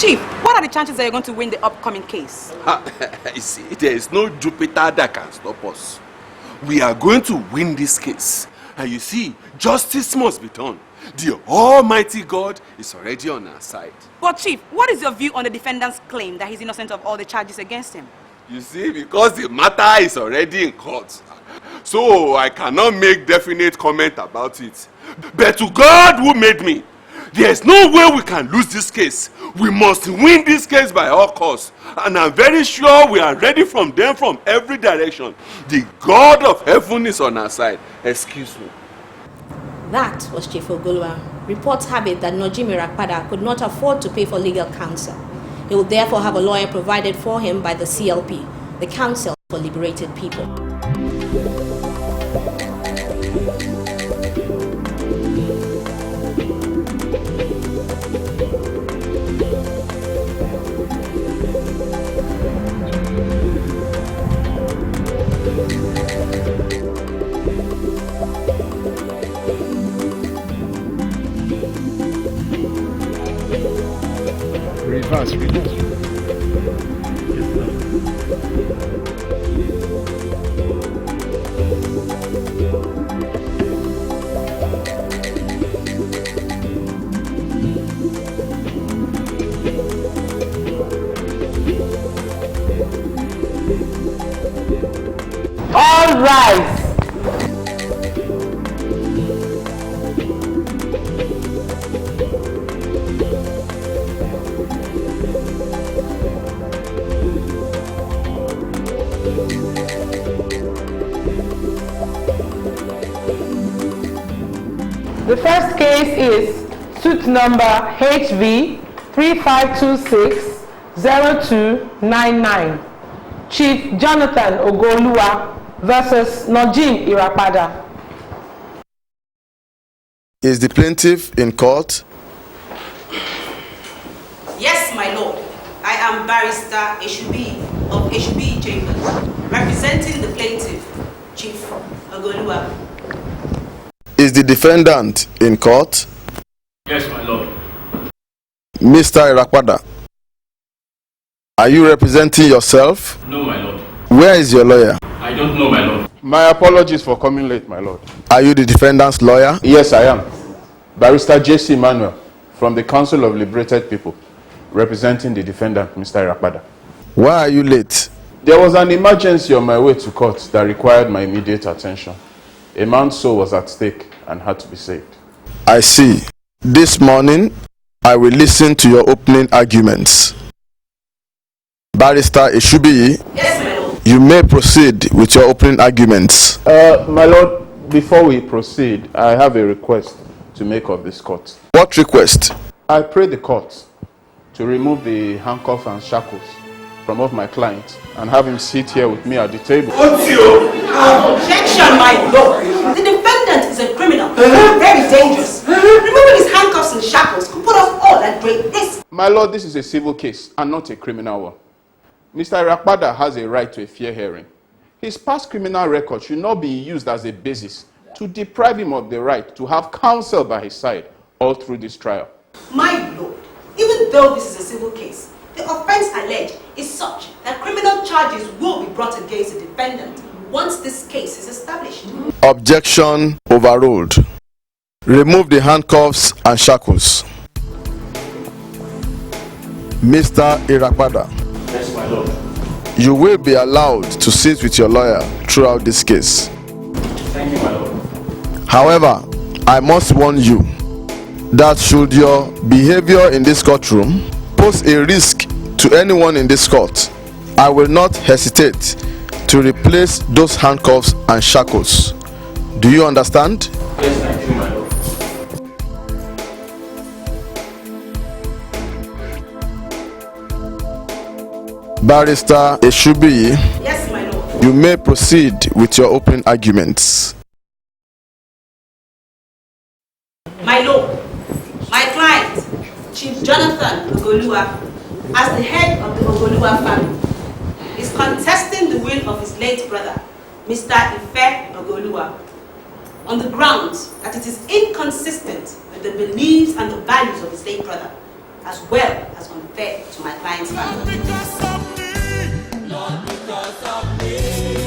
Chief, what are the chances that you're going to win the upcoming case? You see, there is no Jupiter that can stop us. We are going to win this case. And you see, justice must be done. The Almighty God is already on our side. But Chief, what is your view on the defendant's claim that he's innocent of all the charges against him? You see, because the matter is already in court, so I cannot make definite comment about it. But to God who made me, there is no way we can lose this case. We must win this case by all costs. And I'm very sure we are ready from them from every direction. The God of heaven is on our side. Excuse me. That was Chief Ogo-Oluwa. Reports have it that Nojeem Irapada could not afford to pay for legal counsel. He would therefore have a lawyer provided for him by the CLP, the Council for Liberated People. Reverse. All rise. The first case is suit number HV 3526-0299. Chief Jonathan Ogo-Oluwa versus Nojeem Irapada. Is the plaintiff in court? Yes, my lord. I am Barrister Eshubi of Eshubi Chambers, representing the plaintiff, Chief Ogo-Oluwa. Is the defendant in court? Yes, my lord. Mr. Irapada, are you representing yourself? No, my lord. Where is your lawyer? I don't know, my lord. My apologies for coming late, my lord. Are you the defendant's lawyer? Yes, I am. Barrister J.C. Manuel from the Council of Liberated People, representing the defendant, Mr. Irapada. Why are you late? There was an emergency on my way to court that required my immediate attention. A man's soul was at stake and had to be saved. I see. This morning, I will listen to your opening arguments. Barrister Eshubi, Yes, my lord. you may proceed with your opening arguments. My lord, before we proceed, I have a request to make of this court. What request? I pray the court to remove the handcuffs and shackles from off my client and have him sit here with me at the table. Objection, my lord. The defendant is a criminal, very dangerous. Removing his handcuffs and shackles could put us all at great risk. My lord, this is a civil case and not a criminal one. Mr. Irapada has a right to a fair hearing. His past criminal record should not be used as a basis to deprive him of the right to have counsel by his side all through this trial. My lord, even though this is a civil case, the offense alleged is such that criminal charges will be brought against the defendant once this case is established. Objection overruled. Remove the handcuffs and shackles. Mr. Irapada, Yes, my lord. you will be allowed to sit with your lawyer throughout this case. Thank you, my lord. However, I must warn you that should your behavior in this courtroom pose a risk to anyone in this court, I will not hesitate to replace those handcuffs and shackles. Do you understand? Yes, I do, my lord. Barrister Eshubi, Yes, my lord. you may proceed with your opening arguments. My lord, my client, Chief Jonathan Ogo-Oluwa, as the head of the Ogo-Oluwa family, is contesting the will of his late brother, Mr. Ife Ogo-Oluwa, on the grounds that it is inconsistent with the beliefs and the values of his late brother as well as unfair to my client's family. Not because of me.